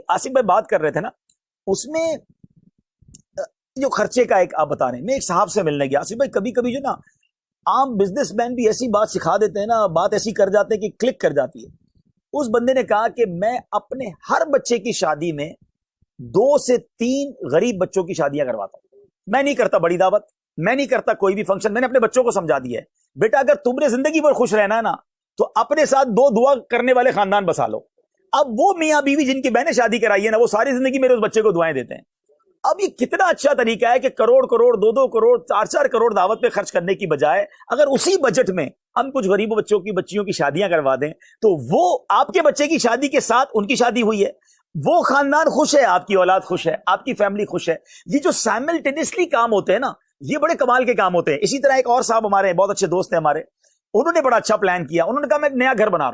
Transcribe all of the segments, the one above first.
آصف بھائی بات کر رہے تھے نا, اس میں جو خرچے کا ایک آپ بتا رہے ہیں, میں ایک صاحب سے ملنے گیا. آصف بھائی کبھی کبھی جو نا عام بزنس مین بھی ایسی بات سکھا دیتے ہیں نا, بات ایسی کر جاتے ہیں کہ کلک کر جاتی ہے. اس بندے نے کہا کہ میں اپنے ہر بچے کی شادی میں 2 سے 3 غریب بچوں کی شادیاں کرواتا ہوں. میں نہیں کرتا بڑی دعوت, میں نہیں کرتا کوئی بھی فنکشن. میں نے اپنے بچوں کو سمجھا دیا ہے, بیٹا اگر تم نے زندگی بھر خوش رہنا ہے نا تو اپنے ساتھ 2 دعا کرنے والے خاندان بسا لو. اب وہ میاں بیوی جن کی بہنیں شادی کرائی ہے نا, وہ ساری زندگی میرے اس بچے کو دعائیں دیتے ہیں. اب یہ کتنا اچھا طریقہ ہے کہ کروڑ 2 کروڑ 4 کروڑ دعوت پہ خرچ کرنے کی بجائے اگر اسی بجٹ میں ہم کچھ غریب بچیوں کی شادیاں کروا دیں تو وہ آپ کے بچے کی شادی کے ساتھ ان کی شادی ہوئی ہے, وہ خاندان خوش ہے, آپ کی اولاد خوش ہے, آپ کی فیملی خوش ہے. یہ جو سائملٹینیسلی کام ہوتے ہیں نا, یہ بڑے کمال کے کام ہوتے ہیں. اسی طرح ایک اور صاحب ہمارے بہت اچھے دوست ہیں ہمارے, انہوں نے بڑا اچھا پلان کیا. انہوں نے کہا میں ایک نیا گھر بنا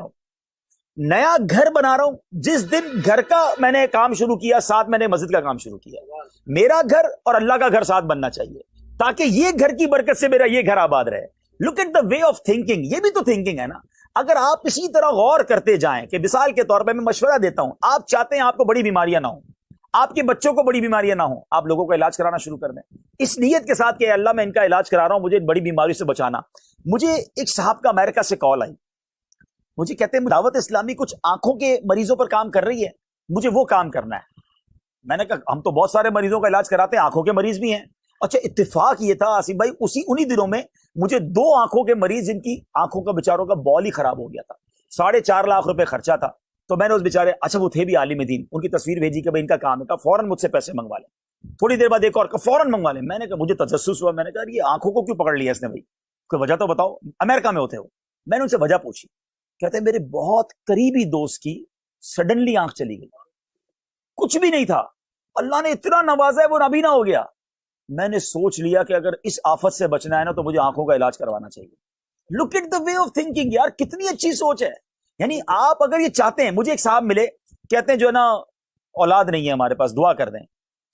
رہا ہوں. جس دن گھر کا میں نے کام شروع کیا, ساتھ میں نے مسجد کا کام شروع کیا. میرا گھر اور اللہ کا گھر ساتھ بننا چاہیے تاکہ یہ گھر کی برکت سے میرا یہ گھر آباد رہے. Look at the way of thinking, یہ بھی تو تھنکنگ ہے نا. اگر آپ اسی طرح غور کرتے جائیں کہ مثال کے طور پہ میں مشورہ دیتا ہوں, آپ چاہتے ہیں آپ کو بڑی بیماریاں نہ ہوں, آپ کے بچوں کو بڑی بیماریاں نہ ہوں, آپ لوگوں کا علاج کرانا شروع کر دیں اس نیت کے ساتھ کہ اللہ میں ان کا علاج کرا رہا ہوں, مجھے بڑی بیماری سے بچانا. مجھے ایک صاحب کا امریکہ سے کال آئی, مجھے کہتے ہیں دعوت اسلامی کچھ آنکھوں کے مریضوں پر کام کر رہی ہے, مجھے وہ کام کرنا ہے. میں نے کہا ہم تو بہت سارے مریضوں کا علاج کراتے ہیں, آنکھوں کے مریض بھی ہیں. اچھا اتفاق یہ تھا آصف بھائی, انہی دنوں میں مجھے 2 آنکھوں کے مریض جن کی آنکھوں کا بیچاروں کا بال ہی خراب ہو گیا تھا, 4.5 لاکھ روپے خرچہ تھا. تو میں نے اس بیچارے, اچھا وہ تھے بھی عالم دین, ان کی تصویر بھیجی کہ بھائی ان کا کام ہے, فوراً مجھ سے پیسے منگوا لیں. تھوڑی دیر بعد ایک اور فوراً منگوا لیں. میں نے کہا مجھے تجسس ہوا, میں نے کہا یہ آنکھوں کو کیوں پکڑ لیا اس نے بھائی, کوئی وجہ تو بتاؤ. امریکہ میں ہوتے ہو. میں نے ان سے وجہ پوچھی, کہتے ہیں میرے بہت قریبی دوست کی سڈنلی آنکھ چلی گئی, کچھ بھی نہیں تھا, اللہ نے اتنا نوازا ہے وہ نابینا ہو گیا. میں نے سوچ لیا کہ اگر اس آفت سے بچنا ہے نا تو مجھے آنکھوں کا علاج کروانا چاہیے. Look at the way of thinking, یار کتنی اچھی سوچ ہے. یعنی آپ اگر یہ چاہتے ہیں, مجھے ایک صاحب ملے کہتے ہیں جو ہے نا اولاد نہیں ہے ہمارے پاس, دعا کر دیں.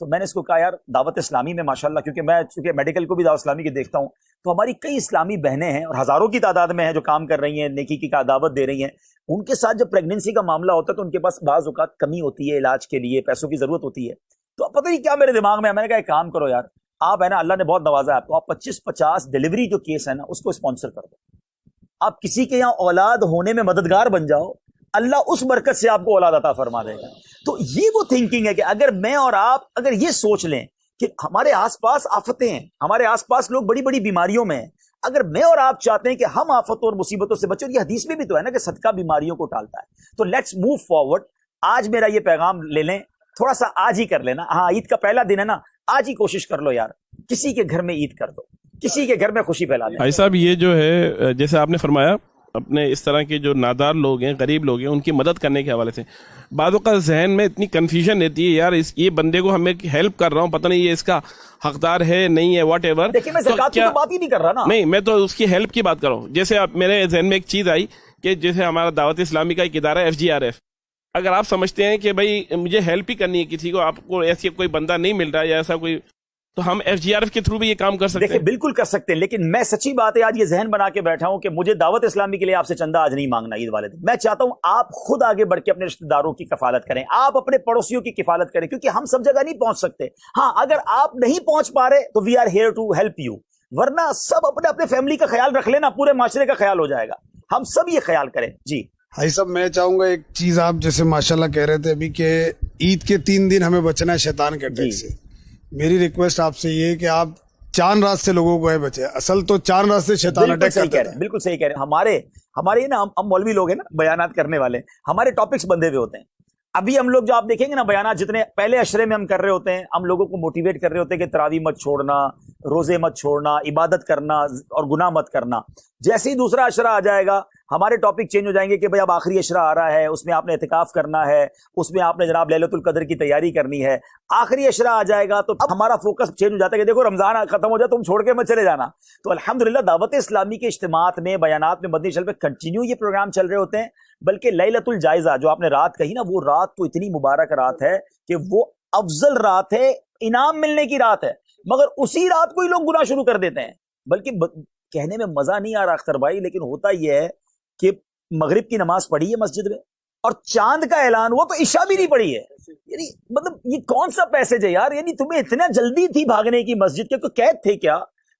تو میں نے اس کو کہا یار دعوت اسلامی میں ماشاءاللہ, کیونکہ میں چونکہ میڈیکل کو بھی دعوت اسلامی کے دیکھتا ہوں, تو ہماری کئی اسلامی بہنیں ہیں اور ہزاروں کی تعداد میں ہیں جو کام کر رہی ہیں, نیکی کی دعوت دے رہی ہیں. ان کے ساتھ جب پریگننسی کا معاملہ ہوتا ہے تو ان کے پاس بعض اوقات کمی ہوتی ہے, علاج کے لیے پیسوں کی ضرورت ہوتی ہے. تو پتہ نہیں کیا میرے دماغ میں, میں نے کہا ایک کام کرو یار, آپ ہے نا اللہ نے بہت نوازا ہے آپ کو, آپ 25-50 ڈیلیوری جو کیس ہے نا اس کو اسپانسر کر دو. آپ کسی کے یہاں اولاد ہونے میں مددگار بن جاؤ, اللہ اس برکت سے آپ کو اولاد عطا فرما دے گا. تو یہ وہ تھنکنگ ہے کہ اگر میں اور آپ اگر یہ سوچ لیں کہ ہمارے آس پاس آفتیں ہیں, ہمارے آس پاس لوگ بڑی بڑی بیماریوں میں ہیں, اگر میں اور آپ چاہتے ہیں کہ ہم آفتوں اور مصیبتوں سے بچیں, اور یہ حدیث میں بھی تو ہے نا کہ صدقہ بیماریوں کو ٹالتا ہے, تو لیٹس موو فارورڈ. آج میرا یہ پیغام لے لیں, تھوڑا سا آج ہی کر لینا. ہاں عید کا پہلا دن ہے نا, آج ہی کوشش کر لو یار, کسی کے گھر میں عید کر دو, کسی کے گھر میں خوشی پھیلا دیں. بھائی صاحب یہ جو ہے جیسے آپ نے فرمایا, اپنے اس طرح کے جو نادار لوگ ہیں, غریب لوگ ہیں, ان کی مدد کرنے کے حوالے سے بعض اوقات ذہن میں اتنی کنفیوژن رہتی ہے, یار یہ بندے کو ہمیں ہیلپ کر رہا ہوں, پتہ نہیں یہ اس کا حقدار ہے نہیں ہے, واٹ ایور. دیکھیں میں زکوٰۃ کی تو بات ہی نہیں کر رہا نا, نہیں میں تو اس کی ہیلپ کی بات کر رہا ہوں. جیسے میرے ذہن میں ایک چیز آئی کہ جیسے ہمارا دعوت اسلامی کا ایک ادارہ ہے FGRF, اگر آپ سمجھتے ہیں کہ بھائی مجھے ہیلپ ہی کرنی ہے کسی کو, آپ کو ایسی کوئی بندہ نہیں مل رہا یا ایسا کوئی, تو ہم FGRF کے تھرو بھی یہ کام کر سکتے ہیں. دیکھیں بالکل کر سکتے ہیں, لیکن میں سچی بات ہے آج یہ ذہن بنا کے بیٹھا ہوں کہ مجھے دعوت اسلامی کے لیے آپ سے چندہ آج نہیں مانگنا عید والے دن. میں چاہتا ہوں آپ خود آگے بڑھ کے اپنے رشتہ داروں کی کفالت کریں, آپ اپنے پڑوسیوں کی کفالت کریں, کیونکہ ہم سب جگہ نہیں پہنچ سکتے. ہاں اگر آپ نہیں پہنچ پا رہے تو we are here to help you, ورنہ سب اپنے اپنے فیملی کا خیال رکھ لینا, پورے معاشرے کا خیال ہو جائے گا. ہم سب یہ خیال کریں. جی بھائی صاحب میں چاہوں گا ایک چیز, آپ جیسے ماشاءاللہ کہہ رہے تھے ابھی کہ عید کے 3 دن ہمیں بچنا ہے شیطان کے اٹیک سے. میری ریکویسٹ آپ سے یہ کہ آپ چاند رات سے لوگوں کو ہے بچے, اصل تو چاند رات سے شیطان اٹیک کرتا ہے. بالکل صحیح کہہ رہے ہیں. ہمارے نا ہم مولوی لوگ ہیں نا, بیانات کرنے والے, ہمارے ٹاپکس بندے ہوئے ہوتے ہیں. ابھی ہم لوگ جو آپ دیکھیں گے نا بیانات جتنے پہلے اشرے میں ہم کر رہے ہوتے ہیں, ہم لوگوں کو موٹیویٹ کر رہے ہوتے ہیں کہ تراویح مت چھوڑنا, روزے مت چھوڑنا, عبادت کرنا اور گناہ مت کرنا. جیسے ہی دوسرا اشرہ آ جائے گا ہمارے ٹاپک چینج ہو جائیں گے کہ بھئی اب آخری اشرہ آ رہا ہے, اس میں آپ نے اعتکاف کرنا ہے, اس میں آپ نے جناب لیلۃ القدر کی تیاری کرنی ہے. آخری اشرہ آ جائے گا تو اب ہمارا فوکس چینج ہو جاتا ہے کہ دیکھو رمضان ختم ہو جائے تم چھوڑ کے مت چلے جانا. تو الحمدللہ دعوت اسلامی کے اجتماعات میں, بیانات میں, مدنی چل پہ کنٹینیو یہ پروگرام چل رہے ہوتے ہیں. بلکہ لیلۃ الجائزہ جو آپ نے رات کہی نا, وہ رات تو اتنی مبارک رات ہے کہ وہ افضل رات ہے, انعام ملنے کی رات ہے, مگر اسی رات کو ہی لوگ گناہ شروع کر دیتے ہیں. بلکہ کہنے میں مزہ نہیں آ رہا اختر بھائی, لیکن ہوتا یہ ہے کہ مغرب کی نماز پڑھی ہے مسجد میں اور چاند کا اعلان ہوا تو عشاء بھی نہیں پڑھی ہے. یعنی مطلب یہ کون سا پیسج ہے یار؟ یعنی تمہیں اتنا جلدی تھی بھاگنے کی مسجد کے؟ کوئی قید تھے کیا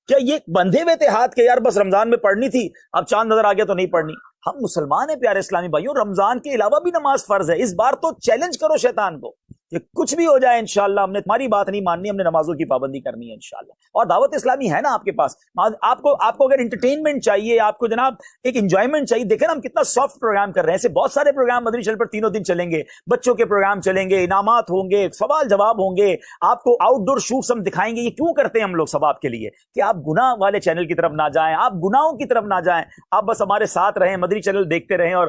یہ بندھے ہوئے تھے ہاتھ کے یار بس رمضان میں پڑھنی تھی، اب چاند نظر آ گیا تو نہیں پڑھنی؟ ہم مسلمان ہیں پیارے اسلامی بھائیوں، رمضان کے علاوہ بھی نماز فرض ہے. اس بار تو چیلنج کرو شیطان کو کہ کچھ بھی ہو جائے انشاءاللہ ہم نے تمہاری بات نہیں ماننی، ہم نے نمازوں کی پابندی کرنی ہے انشاءاللہ. اور دعوت اسلامی ہے نا آپ کے پاس، آپ کو اگر انٹرٹینمنٹ چاہیے، آپ کو جناب ایک انجوائمنٹ چاہیے، دیکھیں نا ہم کتنا سافٹ پروگرام کر رہے ہیں. ایسے بہت سارے پروگرام مدنی چینل پر تینوں دن چلیں گے، بچوں کے پروگرام چلیں گے، انعامات ہوں گے، سوال جواب ہوں گے، آپ کو آؤٹ ڈور شوٹس ہم دکھائیں گے. یہ کیوں کرتے ہیں ہم لوگ؟ ثواب کے لیے، کہ آپ گناہ والے چینل کی طرف نہ جائیں، آپ گناہوں کی طرف نہ جائیں، آپ بس ہمارے ساتھ رہیں، مدنی چینل دیکھتے رہیں اور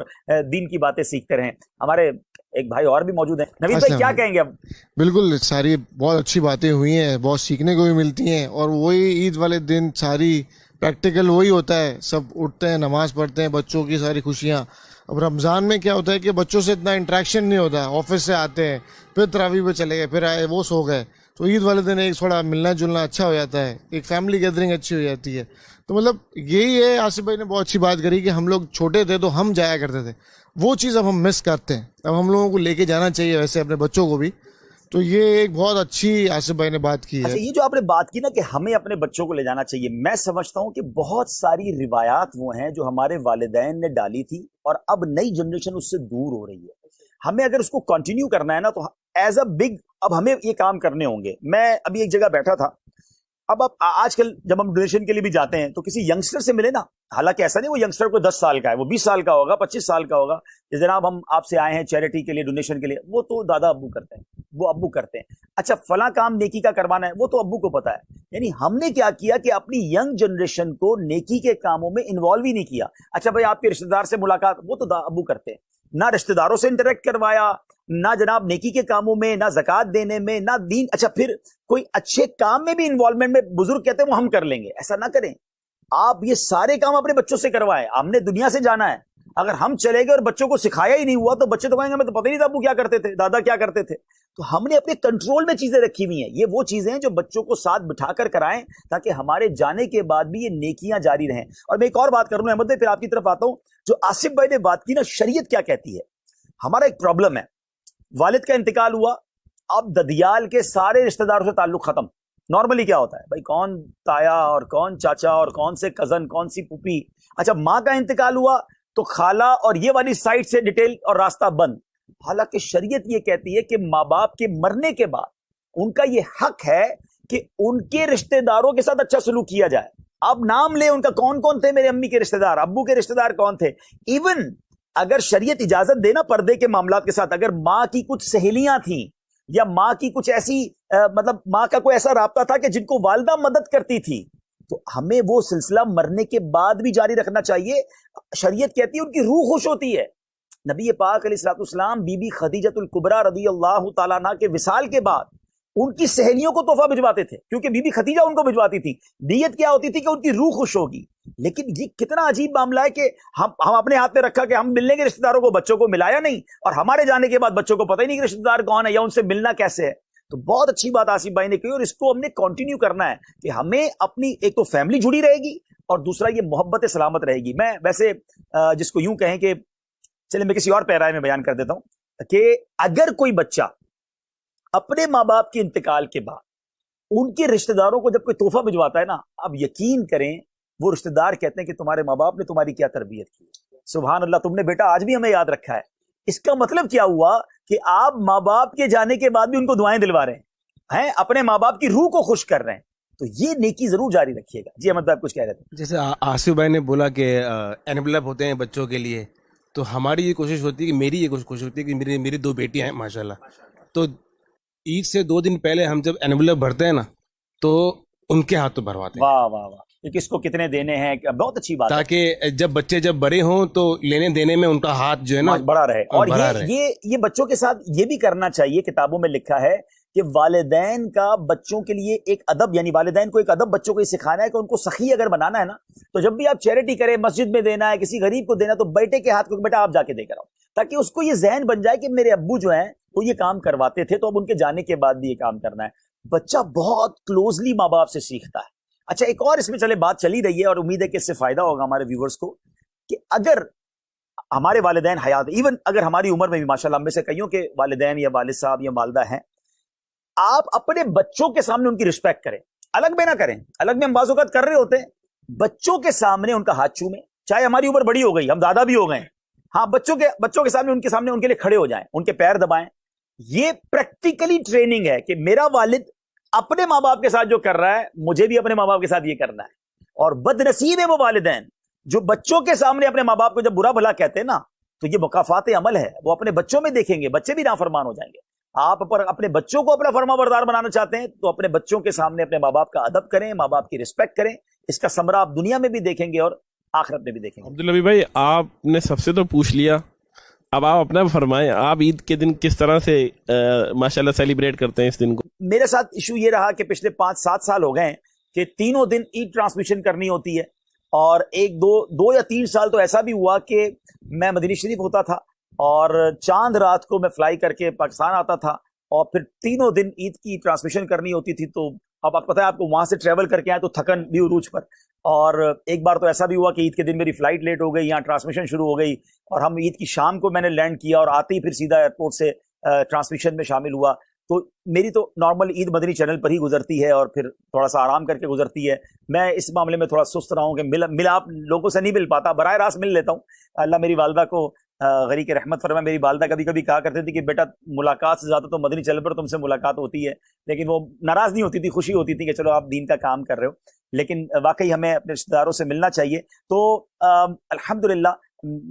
دین کی باتیں سیکھتے رہیں. ہمارے ایک بھائی اور بھی موجود ہیں. نوید بھائی کیا کہیں گے اب؟ بالکل، ساری بہت اچھی باتیں ہوئی ہیں، بہت سیکھنے کو بھی ملتی ہیں، اور وہی عید والے دن ساری پریکٹیکل وہی ہوتا ہے، سب اٹھتے ہیں نماز پڑھتے ہیں، بچوں کی ساری خوشیاں. اب رمضان میں کیا ہوتا ہے کہ بچوں سے اتنا انٹریکشن نہیں ہوتا، آفس سے آتے ہیں پھر تراویح پہ چلے گئے، پھر آئے وہ سو گئے، تو عید والے دن ایک تھوڑا ملنا جلنا اچھا ہو جاتا ہے، ایک فیملی گیدرنگ اچھی ہو جاتی ہے. تو مطلب یہی ہے، آصف بھائی نے بہت اچھی بات کری کہ ہم لوگ چھوٹے تھے تو ہم جایا کرتے تھے، وہ چیز اب ہم مس کرتے ہیں. اب ہم لوگوں کو لے کے جانا چاہیے ویسے اپنے بچوں کو بھی. تو یہ ایک بہت اچھی آصف بھائی نے بات کی ہے. اچھا، یہ جو آپ نے بات کی نا کہ ہمیں اپنے بچوں کو لے جانا چاہیے، میں سمجھتا ہوں کہ بہت ساری روایات وہ ہیں جو ہمارے والدین نے ڈالی تھی اور اب نئی جنریشن اس سے دور ہو رہی ہے. ہمیں اگر اس کو کنٹینیو کرنا ہے نا تو ایز اے بگ اب ہمیں یہ کام کرنے ہوں گے. میں ابھی ایک جگہ بیٹھا تھا، اب آج کل جب ہم ڈونیشن کے لیے بھی جاتے ہیں تو کسی ینگسٹر سے ملے نا، حالانکہ ایسا نہیں وہ ینگسٹر کو 10 سال کا ہے، وہ 20 سال کا ہوگا، 25 سال کا ہوگا، کہ جناب ہم آپ سے آئے ہیں چیریٹی کے لیے، ڈونیشن کے لیے. وہ تو دادا ابو کرتے ہیں، وہ ابو کرتے ہیں. اچھا فلاں کام نیکی کا کروانا ہے، وہ تو ابو کو پتا ہے. یعنی ہم نے کیا کیا کہ اپنی ینگ جنریشن کو نیکی کے کاموں میں انوالو ہی نہیں کیا. اچھا بھائی آپ کے رشتہ دار سے ملاقات، وہ تو ابو کرتے ہیں. نہ رشتہ داروں سے انٹریکٹ کروایا، نہ جناب نیکی کے کاموں میں، نہ زکوٰۃ دینے میں، نہ دین. اچھا پھر کوئی اچھے کام میں بھی انوالومنٹ میں بزرگ کہتے ہیں وہ ہم کر لیں گے. ایسا نہ کریں، آپ یہ سارے کام اپنے بچوں سے کروائیں. ہم نے دنیا سے جانا ہے، اگر ہم چلے گئے اور بچوں کو سکھایا ہی نہیں ہوا تو بچے تو کہیں گے ہمیں تو پتہ ہی نہیں تھا ابو کیا کرتے تھے، دادا کیا کرتے تھے. تو ہم نے اپنے کنٹرول میں چیزیں رکھی ہوئی ہیں. یہ وہ چیزیں ہیں جو بچوں کو ساتھ بٹھا کر کرائیں تاکہ ہمارے جانے کے بعد بھی یہ نیکیاں جاری رہیں. اور میں ایک اور بات کروں احمد بھائی، پھر آپ کی طرف آتا ہوں. جو آصف بھائی نے بات کی نا، شریعت کیا کہتی ہے؟ ہمارا ایک پرابلم ہے، والد کا انتقال ہوا، اب ددیال کے سارے رشتہ داروں سے تعلق ختم. نارملی کیا ہوتا ہے بھائی، کون تایا اور کون چاچا اور کون سے کزن، کون سی پھوپھی. اچھا ماں کا انتقال ہوا تو خالہ اور یہ والی سائٹ سے ڈیٹیل اور راستہ بند. حالانکہ شریعت یہ کہتی ہے کہ ماں باپ کے مرنے کے بعد ان کا یہ حق ہے کہ ان کے رشتہ داروں کے ساتھ اچھا سلوک کیا جائے. اب نام لے ان کا، کون کون تھے میرے امی کے رشتہ دار، ابو کے رشتہ دار کون تھے. ایون اگر شریعت اجازت دینا پردے کے معاملات کے ساتھ، اگر ماں کی کچھ سہیلیاں تھیں یا ماں کی کچھ ایسی مطلب ماں کا کوئی ایسا رابطہ تھا کہ جن کو والدہ مدد کرتی تھی، تو ہمیں وہ سلسلہ مرنے کے بعد بھی جاری رکھنا چاہیے. شریعت کہتی ہے ان کی روح خوش ہوتی ہے. نبی پاک علیہ الصلوۃ والسلام بی بی خدیجۃ الکبریٰ رضی اللہ تعالیٰ عنہ کے وصال کے بعد ان کی سہیلیوں کو تحفہ بھجواتے تھے، کیونکہ بی بی خدیجہ ان کو بھجواتی تھی. نیت کیا ہوتی تھی کہ ان کی روح خوش ہوگی. لیکن یہ کتنا عجیب معاملہ ہے کہ ہم اپنے ہاتھ میں رکھا کہ ہم ملنے کے رشتہ داروں کو، بچوں کو ملایا نہیں، اور ہمارے جانے کے بعد بچوں کو پتہ ہی نہیں کہ رشتہ دار کون ہے یا ان سے ملنا کیسے ہے. تو بہت اچھی بات آصف بھائی نے کہی، اور اس کو ہم نے کنٹینیو کرنا ہے کہ ہمیں اپنی ایک تو فیملی جڑی رہے گی اور دوسرا یہ محبت سلامت رہے گی. میں ویسے جس کو یوں کہیں کہ چلے میں کسی اور پیرائے میں بیان کر دیتا ہوں کہ اگر کوئی بچہ اپنے ماں باپ کے انتقال کے بعد ان کے رشتہ داروں کو جب کوئی تحفہ بھجواتا ہے نا، اب یقین کریں وہ رشتہ دار کہتے ہیں کہ تمہارے ماں باپ نے تمہاری کیا تربیت کی. سبحان اللہ، تم نے بیٹا آج بھی ہمیں یاد رکھا ہے. اس کا مطلب کیا ہوا کہ آپ ماں باپ کے جانے کے بعد بھی ان کو دعائیں دلوا رہے ہیں، اپنے ماں باپ کی روح کو خوش کر رہے ہیں. تو یہ نیکی ضرور جاری رکھیے گا. جی احمد بھائی کچھ کہہ رہے تھے. جیسے آصف بھائی نے بولا کہ انویلپ ہوتے ہیں بچوں کے لیے، تو ہماری یہ کوشش ہوتی ہے کہ میری یہ کوشش ہوتی ہے کہ میری 2 بیٹیاں ہیں ماشاءاللہ، تو عید سے 2 دن پہلے ہم جب انویلپ بھرتے ہیں نا تو ان کے ہاتھوں بھرواتے ہیں. واہ واہ واہ، کہ کس کو کتنے دینے ہیں، بہت اچھی بات ہے. تاکہ جب بچے جب بڑے ہوں تو لینے دینے میں ان کا ہاتھ جو ہے نا بڑا رہے. اور بڑا رہے. یہ بچوں کے ساتھ یہ بھی کرنا چاہیے. کتابوں میں لکھا ہے کہ والدین کا بچوں کے لیے ایک ادب، یعنی والدین کو ایک ادب بچوں کو یہ سکھانا ہے کہ ان کو سخی اگر بنانا ہے نا، تو جب بھی آپ چیریٹی کریں، مسجد میں دینا ہے، کسی غریب کو دینا، تو بیٹے کے ہاتھ کو بیٹا آپ جا کے دے کر آؤ، تاکہ اس کو یہ ذہن بن جائے کہ میرے ابو جو ہیں وہ یہ کام کرواتے تھے، تو اب ان کے جانے کے بعد بھی یہ کام کرنا ہے. بچہ بہت کلوزلی ماں باپ سے سیکھتا ہے. اچھا ایک اور اس میں چلے بات چلی رہی ہے اور امید ہے کہ اس سے فائدہ ہوگا ہمارے ویورز کو، کہ اگر ہمارے والدین حیات، ایون اگر ہماری عمر میں بھی ماشاءاللہ ہم میں سے کئیوں کے والدین یا والد صاحب یا والدہ ہیں، آپ اپنے بچوں کے سامنے ان کی رسپیکٹ کریں، الگ میں نہ کریں. الگ میں ہم بعض اوقات کر رہے ہوتے ہیں، بچوں کے سامنے ان کا ہاتھ چومیں، چاہے ہماری عمر بڑی ہو گئی، ہم دادا بھی ہو گئے ہیں، ہاں بچوں کے سامنے ان کے لیے کھڑے ہو جائیں، ان کے پیر دبائیں. یہ پریکٹیکلی ٹریننگ ہے کہ میرا والد اپنے ماں باپ کے ساتھ جو کر رہا ہے مجھے بھی اپنے ماں باپ کے ساتھ یہ کرنا ہے. اور بد نصیب ہے وہ والدین جو بچوں کے سامنے اپنے ماں باپ کو جب برا بھلا کہتے ہیں نا، تو یہ مکافات عمل ہے، وہ اپنے بچوں میں دیکھیں گے، بچے بھی نافرمان ہو جائیں گے. آپ اپنے بچوں کو اپنا فرما بردار بنانا چاہتے ہیں تو اپنے بچوں کے سامنے اپنے ماں باپ کا ادب کریں، ماں باپ کی رسپیکٹ کریں. اس کا ثمرہ آپ دنیا میں بھی دیکھیں گے اور آخرت میں بھی دیکھیں گے. عبدالنبی بھائی، آپ نے سب سے تو پوچھ لیا، اب آپ اپنا فرمائیں، آپ عید کے دن کس طرح سے ماشاءاللہ سیلیبریٹ کرتے ہیں اس دن کو؟ میرے ساتھ ایشو یہ رہا کہ پچھلے 5-7 سال ہو گئے ہیں کہ تینوں دن عید ٹرانسمیشن کرنی ہوتی ہے، اور ایک دو یا 3 سال تو ایسا بھی ہوا کہ میں مدینہ شریف ہوتا تھا اور چاند رات کو میں فلائی کر کے پاکستان آتا تھا، اور پھر تینوں دن عید کی ٹرانسمیشن کرنی ہوتی تھی. تو اب آپ پتہ ہے، آپ کو وہاں سے ٹریول کر کے آئے تو تھکن بھی عروج پر. اور ایک بار تو ایسا بھی ہوا کہ عید کے دن میری فلائٹ لیٹ ہو گئی، یہاں ٹرانسمیشن شروع ہو گئی، اور ہم عید کی شام کو میں نے لینڈ کیا اور آتے ہی پھر سیدھا ایئرپورٹ سے ٹرانسمیشن میں شامل ہوا. تو میری تو نارمل عید مدنی چینل پر ہی گزرتی ہے اور پھر تھوڑا سا آرام کر کے گزرتی ہے. میں اس معاملے میں تھوڑا سست رہا ہوں کہ ملا آپ لوگوں سے نہیں مل پاتا، براہ راست مل لیتا ہوں. اللہ میری والدہ کو غریق رحمت فرمائے. میری والدہ کبھی کبھی کہا کرتی تھی کہ بیٹا ملاقات سے زیادہ تو مدنی چینل پر تم سے ملاقات ہوتی ہے، لیکن وہ ناراض نہیں ہوتی تھی، خوشی ہوتی تھی کہ چلو آپ دین کا کام کر رہے ہو. لیکن واقعی ہمیں اپنے رشتہ داروں سے ملنا چاہیے. تو الحمدللہ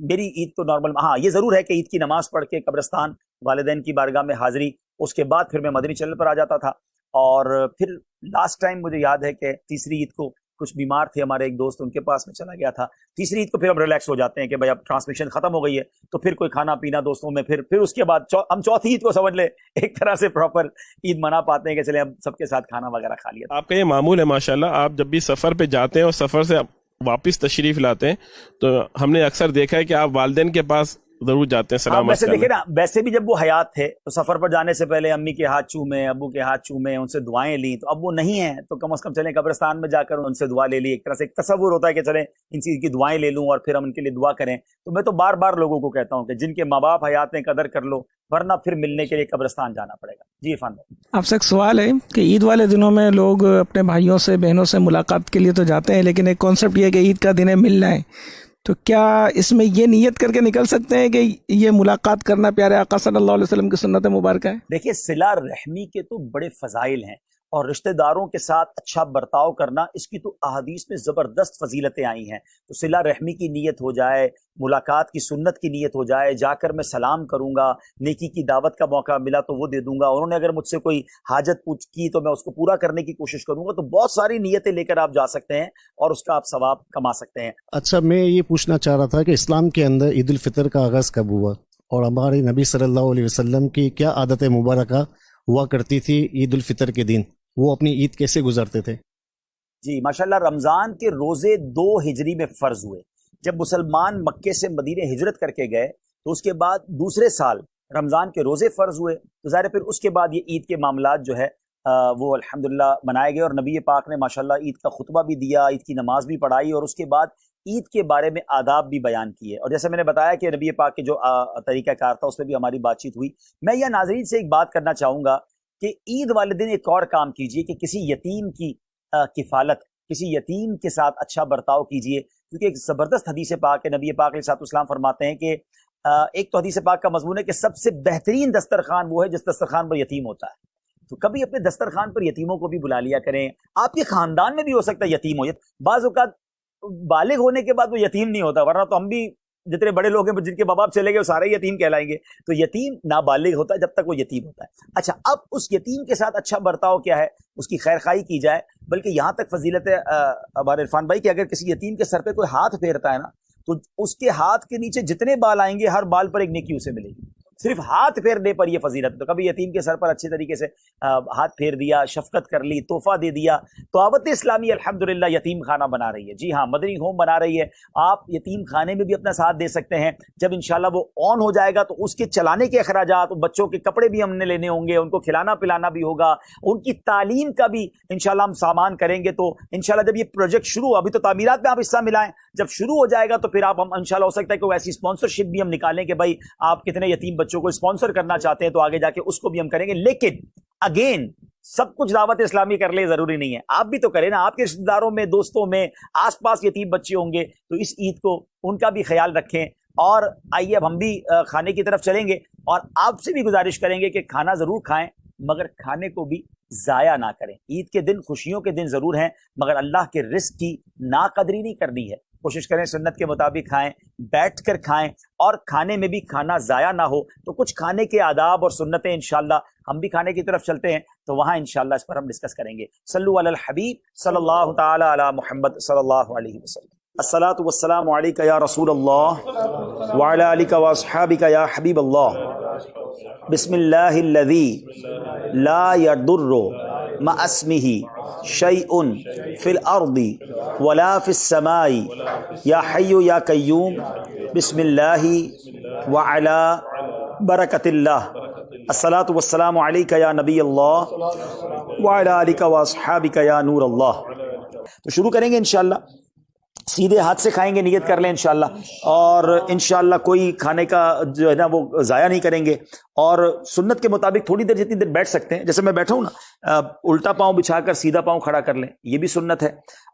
میری عید تو نارمل. ہاں یہ ضرور ہے کہ عید کی نماز پڑھ کے قبرستان والدین کی بارگاہ میں حاضری، اس کے بعد پھر میں مدنی چینل پر آ جاتا تھا. اور پھر لاسٹ ٹائم مجھے یاد ہے کہ تیسری عید کو کچھ بیمار تھے ہمارے ایک دوست، ان کے پاس میں چلا گیا تھا. تیسری عید کو پھر ہم ریلیکس ہو جاتے ہیں کہ بھائی اب ٹرانسمیشن ختم ہو گئی ہے، تو پھر کوئی کھانا پینا دوستوں میں، پھر اس کے بعد ہم چوتھی عید کو سمجھ لے ایک طرح سے پراپر عید منا پاتے ہیں کہ چلے اب سب کے ساتھ کھانا وغیرہ کھا لیا. آپ کا یہ معمول ہے ماشاءاللہ، آپ جب بھی سفر پہ جاتے ہیں اور سفر سے واپس تشریف لاتے ہیں تو ہم نے اکثر دیکھا ہے کہ آپ والدین کے پاس ضرور جاتے ہیں سلام. ویسے دیکھیں نا، ویسے بھی جب وہ حیات تھے تو سفر پر جانے سے پہلے امی کے ہاتھ چومے، ابو کے ہاتھ چومے، ان سے دعائیں لی. تو اب وہ نہیں ہیں تو کم از کم چلیں قبرستان میں جا کر ان سے دعا لے لی. ایک طرح سے ایک تصور ہوتا ہے کہ چلیں ان چیز کی دعائیں لے لوں اور پھر ہم ان کے لیے دعا کریں. تو میں تو بار بار لوگوں کو کہتا ہوں کہ جن کے ماں باپ حیات ہیں قدر کر لو، ورنہ پھر ملنے کے لیے قبرستان جانا پڑے گا. جی عرفان بھائی، آپ سے ایک سوال ہے کہ عید والے دنوں میں لوگ اپنے بھائیوں سے بہنوں سے ملاقات کے لیے تو جاتے ہیں، لیکن ایک کانسیپٹ یہ ہے کہ عید کا دن ہے ملنا ہے. تو کیا اس میں یہ نیت کر کے نکل سکتے ہیں کہ یہ ملاقات کرنا پیارے آقا صلی اللہ علیہ وسلم کی سنت مبارکہ ہے؟ دیکھیے صلہ رحمی کے تو بڑے فضائل ہیں، اور رشتہ داروں کے ساتھ اچھا برتاؤ کرنا، اس کی تو احادیث میں زبردست فضیلتیں آئی ہیں. تو صلہ رحمی کی نیت ہو جائے، ملاقات کی سنت کی نیت ہو جائے، جا کر میں سلام کروں گا، نیکی کی دعوت کا موقع ملا تو وہ دے دوں گا، انہوں نے اگر مجھ سے کوئی حاجت پوچھ کی تو میں اس کو پورا کرنے کی کوشش کروں گا. تو بہت ساری نیتیں لے کر آپ جا سکتے ہیں اور اس کا آپ ثواب کما سکتے ہیں. اچھا، میں یہ پوچھنا چاہ رہا تھا کہ اسلام کے اندر عید الفطر کا آغاز کب ہوا، اور ہمارے نبی صلی اللہ علیہ وسلم کی کیا عادت مبارکہ ہوا کرتی تھی عید الفطر کے دن، وہ اپنی عید کیسے گزارتے تھے؟ جی ماشاءاللہ، رمضان کے روزے 2 ہجری میں فرض ہوئے. جب مسلمان مکے سے مدینے ہجرت کر کے گئے تو اس کے بعد دوسرے سال رمضان کے روزے فرض ہوئے. تو ظاہر پھر اس کے بعد یہ عید کے معاملات جو ہے وہ الحمدللہ منائے گئے، اور نبی پاک نے ماشاءاللہ عید کا خطبہ بھی دیا، عید کی نماز بھی پڑھائی، اور اس کے بعد عید کے بارے میں آداب بھی بیان کیے. اور جیسے میں نے بتایا کہ نبی پاک کے جو طریقہ کار تھا اس میں بھی ہماری بات چیت ہوئی. میں یہ ناظرین سے ایک بات کرنا چاہوں گا کہ عید والے دن ایک اور کام کیجئے کہ کسی یتیم کی کفالت، کسی یتیم کے ساتھ اچھا برتاؤ کیجئے. کیونکہ ایک زبردست حدیث پاک ہے، نبی پاک علیہ السلام فرماتے ہیں کہ ایک تو حدیث پاک کا مضمون ہے کہ سب سے بہترین دسترخوان وہ ہے جس دسترخوان پر یتیم ہوتا ہے. تو کبھی اپنے دسترخوان پر یتیموں کو بھی بلا لیا کریں. آپ کے خاندان میں بھی ہو سکتا ہے یتیم ہو، بعض اوقات بالغ ہونے کے بعد وہ یتیم نہیں ہوتا، ورنہ تو ہم بھی جتنے بڑے لوگ ہیں جن کے باپ چلے گئے وہ سارے یتیم کہلائیں گے. تو یتیم نابالغ ہوتا ہے جب تک وہ یتیم ہوتا ہے. اچھا، اب اس یتیم کے ساتھ اچھا برتاؤ کیا ہے، اس کی خیر خواہی کی جائے. بلکہ یہاں تک فضیلت ہے ہمارے عرفان بھائی کہ اگر کسی یتیم کے سر پہ کوئی ہاتھ پھیرتا ہے نا، تو اس کے ہاتھ کے نیچے جتنے بال آئیں گے ہر بال پر ایک نیکی اسے ملے گی. صرف ہاتھ پھیرنے پر یہ فضیلت. تو کبھی یتیم کے سر پر اچھے طریقے سے ہاتھ پھیر دیا، شفقت کر لی، تحفہ دے دیا. تو دعوت اسلامی الحمدللہ یتیم خانہ بنا رہی ہے. جی ہاں، مدنی ہوم بنا رہی ہے. آپ یتیم خانے میں بھی اپنا ساتھ دے سکتے ہیں. جب انشاءاللہ وہ آن ہو جائے گا تو اس کے چلانے کے اخراجات، بچوں کے کپڑے بھی ہم نے لینے ہوں گے، ان کو کھلانا پلانا بھی ہوگا، ان کی تعلیم کا بھی انشاءاللہ ہم سامان کریں گے. تو انشاءاللہ جب یہ پروجیکٹ شروع، ابھی تو تعمیرات میں آپ حصہ ملائیں، جب شروع ہو جائے گا تو پھر آپ ہم انشاءاللہ ہو سکتا ہے کہ وہ ایسی اسپانسرشپ بھی ہم نکالیں کہ بھائی آپ کتنے یتیم بچوں کو اسپانسر کرنا چاہتے ہیں تو آگے جا کے اس کو بھی ہم کریں گے. لیکن اگین سب کچھ دعوت اسلامی کر لے ضروری نہیں ہے, آپ بھی تو کریں نا. آپ کے رشتہ داروں میں, دوستوں میں, آس پاس یتیم بچے ہوں گے تو اس عید کو ان کا بھی خیال رکھیں. اور آئیے اب ہم بھی کھانے کی طرف چلیں گے اور آپ سے بھی گزارش کریں گے کہ کھانا ضرور کھائیں مگر کھانے کو بھی ضائع نہ کریں. عید کے دن خوشیوں کے دن ضرور ہیں مگر اللہ کے رزق کی ناقدری نہیں کرنی ہے. کوشش کریں سنت کے مطابق کھائیں, بیٹھ کر کھائیں اور کھانے میں بھی کھانا ضائع نہ ہو. تو کچھ کھانے کے آداب اور سنتیں انشاءاللہ ہم بھی کھانے کی طرف چلتے ہیں تو وہاں انشاءاللہ اس پر ہم ڈسکس کریں گے. صلو علی الحبیب صلی اللہ تعالی علی محمد صلی اللہ علیہ وسلم. الصلاۃ والسلام علیک یا رسول اللہ وعلی آلک واصحابک یا حبیب اللہ. بسم اللہ الذی لا یضر مع اسمہ شیء فی الارض ولا فی السماء یا حی یا قیوم بسم اللہ وعلی برکت اللہ. الصلاۃ والسلام علیک یا نبی اللہ وعلی آلک واصحابک یا نور اللہ. تو شروع کریں گے انشاءاللہ, سیدھے ہاتھ سے کھائیں گے, نیت کر لیں انشاءاللہ, اور انشاءاللہ کوئی کھانے کا جو ہے نا وہ ضائع نہیں کریں گے. اور سنت کے مطابق تھوڑی دیر جتنی دیر بیٹھ سکتے ہیں, جیسے میں بیٹھا ہوں نا, الٹا پاؤں بچھا کر سیدھا پاؤں کھڑا کر لیں, یہ بھی سنت ہے.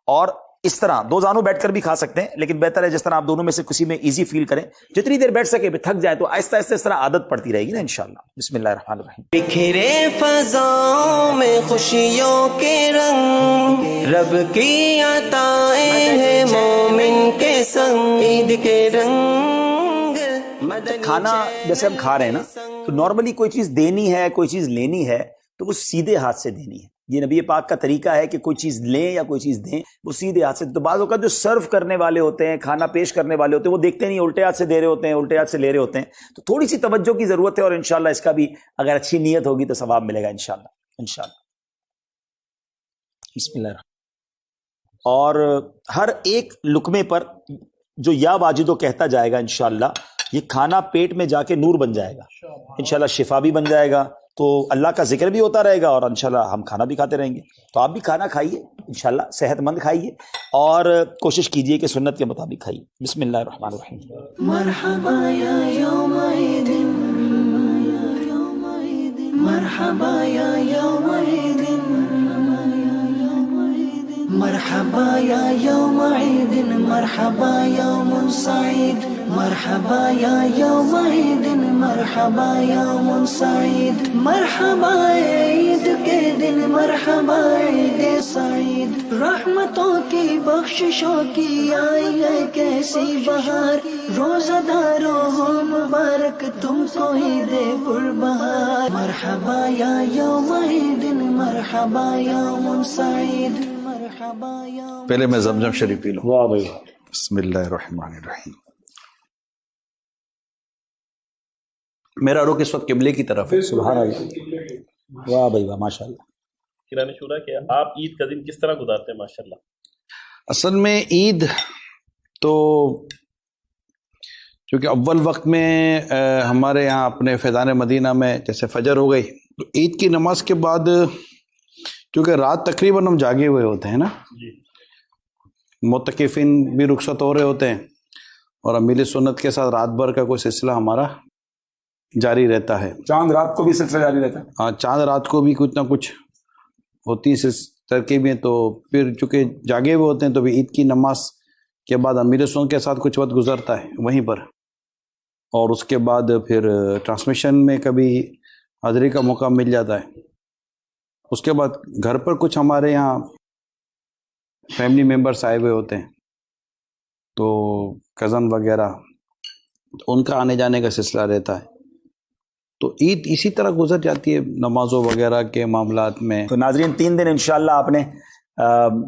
اور اس طرح دو زانوں بیٹھ کر بھی کھا سکتے ہیں, لیکن بہتر ہے جس طرح آپ دونوں میں سے کسی میں ایزی فیل کریں. جتنی دیر بیٹھ سکے تھک جائے تو آہستہ آہستہ اس طرح عادت پڑتی رہے گی نا انشاءاللہ. بسم اللہ الرحمن الرحیم. بکھرے فضاؤں میں خوشیوں کے رنگ, رب کی عطائیں ہیں مومن کے سنگ, عید کے رنگ. کھانا جیسے ہم کھا رہے ہیں نا تو نارملی کوئی چیز دینی ہے, کوئی چیز لینی ہے تو وہ سیدھے ہاتھ سے دینی ہے. یہ نبی پاک کا طریقہ ہے کہ کوئی چیز لیں یا کوئی چیز دیں وہ سیدھے ہاتھ سے. تو بعض اوقات جو سرو کرنے والے ہوتے ہیں, کھانا پیش کرنے والے ہوتے ہیں, وہ دیکھتے نہیں, الٹے ہاتھ سے دے رہے ہوتے ہیں, الٹے ہاتھ سے لے رہے ہوتے ہیں. تو تھوڑی سی توجہ کی ضرورت ہے اور انشاءاللہ اس کا بھی اگر اچھی نیت ہوگی تو ثواب ملے گا انشاءاللہ. انشاءاللہ. بسم اللہ الرحمن. اور ہر ایک لقمے پر جو یا واجدو کہتا جائے گا انشاءاللہ, یہ کھانا پیٹ میں جا کے نور بن جائے گا انشاءاللہ, شفا بھی بن جائے گا, تو اللہ کا ذکر بھی ہوتا رہے گا اور انشاءاللہ ہم کھانا بھی کھاتے رہیں گے. تو آپ بھی کھانا کھائیے انشاءاللہ, صحت مند کھائیے اور کوشش کیجئے کہ سنت کے مطابق کھائیے. بسم اللہ الرحمن الرحیم. مرحبا یا یوم عید, مرحبا یا یوم عید, مرحبا یا یوم عید, مرحبا یوم سعید, مرحبا یا یوم عید, مرحبا یوم سعید, مرحبا عید کے دن, مرحبا عید سعید. رحمتوں کی بخششوں کی آئی ہے کیسی بہار, روزہ داروں ہو مبارک تم کو عید پربہار. مرحبا یا یوم عید, مرحبا یوم سعید, مرحبا یوم. پہلے میں زمزم شریف پی لوں. واہ بھائی, بسم اللہ الرحمن الرحیم. میرا رخ اس وقت قبلے کی طرف ہے. سبحان اللہ. واہ بھائی واہ, ماشاء اللہ. کرام شورا کہ آپ عید کا دن کس طرح گزارتے ہیں ماشاءاللہ؟ اصل میں عید تو چونکہ اول وقت میں ہمارے یہاں اپنے فیضان مدینہ میں جیسے فجر ہو گئی تو عید کی نماز کے بعد چونکہ رات تقریباً ہم جاگے ہوئے ہوتے ہیں نا, معتکفین بھی رخصت ہو رہے ہوتے ہیں اور امیل سنت کے ساتھ رات بھر کا کوئی سلسلہ ہمارا جاری رہتا ہے. چاند رات کو بھی سلسلہ جاری رہتا ہے. ہاں, چاند رات کو بھی کچھ نہ کچھ ہوتی ہے ترکیبیں. تو پھر چونکہ جاگے ہوئے ہوتے ہیں تو بھی عید کی نماز کے بعد امیر سنت کے ساتھ کچھ وقت گزرتا ہے وہیں پر, اور اس کے بعد پھر ٹرانسمیشن میں کبھی حاضری کا موقع مل جاتا ہے. اس کے بعد گھر پر کچھ ہمارے یہاں فیملی ممبرس آئے ہوئے ہوتے ہیں تو کزن وغیرہ, ان کا آنے جانے کا سلسلہ رہتا ہے. تو عید اسی طرح گزر جاتی ہے نمازوں وغیرہ کے معاملات میں. تو ناظرین 3 دن انشاءاللہ آپ نے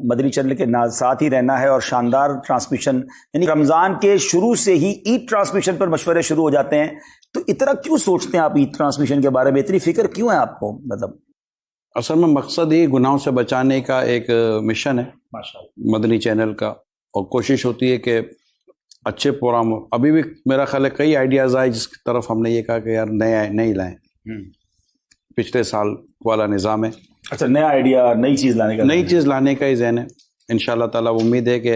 مدنی چینل کے ساتھ ہی رہنا ہے اور شاندار ٹرانسمیشن, یعنی رمضان کے شروع سے ہی عید ٹرانسمیشن پر مشورے شروع ہو جاتے ہیں. تو اتنا کیوں سوچتے ہیں آپ عید ٹرانسمیشن کے بارے میں, اتنی فکر کیوں ہے آپ کو؟ مطلب اصل میں مقصد ہی گناہوں سے بچانے کا ایک مشن ہے مدنی چینل کا, اور کوشش ہوتی ہے کہ اچھے پروگرام. ابھی بھی میرا خیال ہے کئی آئیڈیاز آئے جس کی طرف ہم نے یہ کہا کہ یار نئے لائیں. پچھلے سال والا نظام ہے. اچھا, نیا آئیڈیا, نئی چیز لانے کا ہی ذہن ہے. انشاءاللہ تعالیٰ امید ہے کہ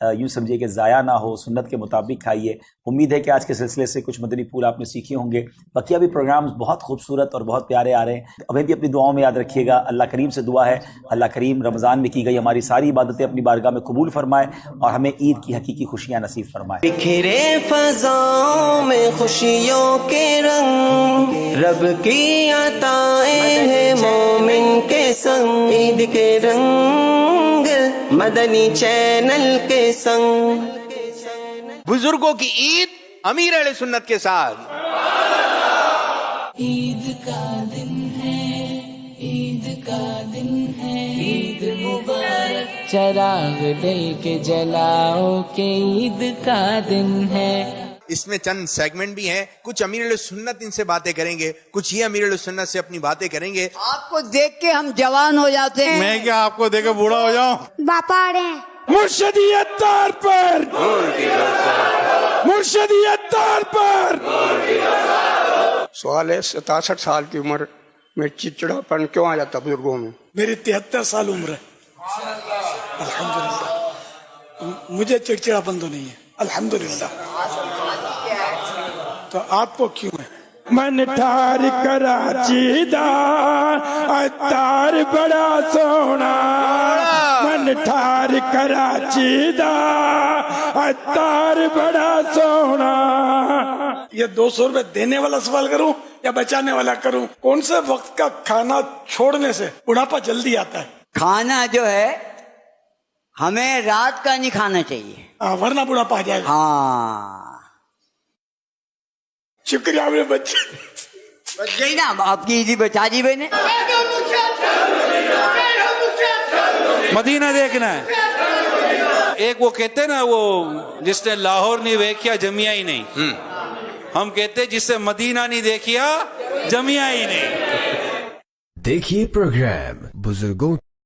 یوں سمجھیے کہ ضائع نہ ہو, سنت کے مطابق کھائیے. امید ہے کہ آج کے سلسلے سے کچھ مدنی پھول آپ نے سیکھے ہوں گے. بقیہ بھی پروگرامز بہت خوبصورت اور بہت پیارے آ رہے ہیں, ہمیں بھی اپنی دعاؤں میں یاد رکھیے گا. اللہ کریم سے دعا ہے اللہ کریم رمضان میں کی گئی ہماری ساری عبادتیں اپنی بارگاہ میں قبول فرمائے اور ہمیں عید کی حقیقی خوشیاں نصیب فرمائے. بکھرے فضاؤں میں خوشیوں کے رنگ, رب کی عطائیں ہیں مومن کے سنگ, عید کے رنگ مدنی چینل کے سنگ. بزرگوں کی عید امیر اہل سنت کے ساتھ. عید کا دن ہے, عید کا دن ہے, عید مبارک, چراغ دل کے جلاؤ کہ عید کا دن ہے. اس میں چند سیگمنٹ بھی ہیں, کچھ امیر اہل سنت ان سے باتیں کریں گے, کچھ یہ امیر اہل سنت سے اپنی باتیں کریں گے. آپ کو دیکھ کے ہم جوان ہو جاتے ہیں. میں کیا آپ کو دیکھ کے بوڑھا ہو جاؤں؟ باپا آ رہے ہیں. مرشدیت تار پر, مرشدیت تار پر. سوال ہے 67 سال کی عمر میں چڑچڑا پن کیوں آ جاتا بزرگوں میں؟ میری 73 سال عمر ہے, الحمدللہ مجھے چڑچڑا پن تو نہیں ہے الحمدللہ. تو آپ کو کیوں ہے؟ من ٹھار کراچی دا اتار بڑا سونا, من ٹھار کراچی دا اتار بڑا سونا. یہ 200 روپے دینے والا سوال کروں یا بچانے والا کروں؟ کون سے وقت کا کھانا چھوڑنے سے بڑھاپا جلدی آتا ہے؟ کھانا جو ہے ہمیں رات کا نہیں کھانا چاہیے, ورنہ بڑھاپا آ جائے گا. ہاں شکریہ آپ نے بچ گئی نا آپ کی عیدی بچا دی میں نے. مدینہ دیکھنا ہے. ایک وہ کہتے ہیں نا وہ جس نے لاہور نہیں دیکھیا جمیا ہی نہیں, ہم کہتے جس سے مدینہ نہیں دیکھیا جمیا ہی نہیں. دیکھیے پروگرام بزرگوں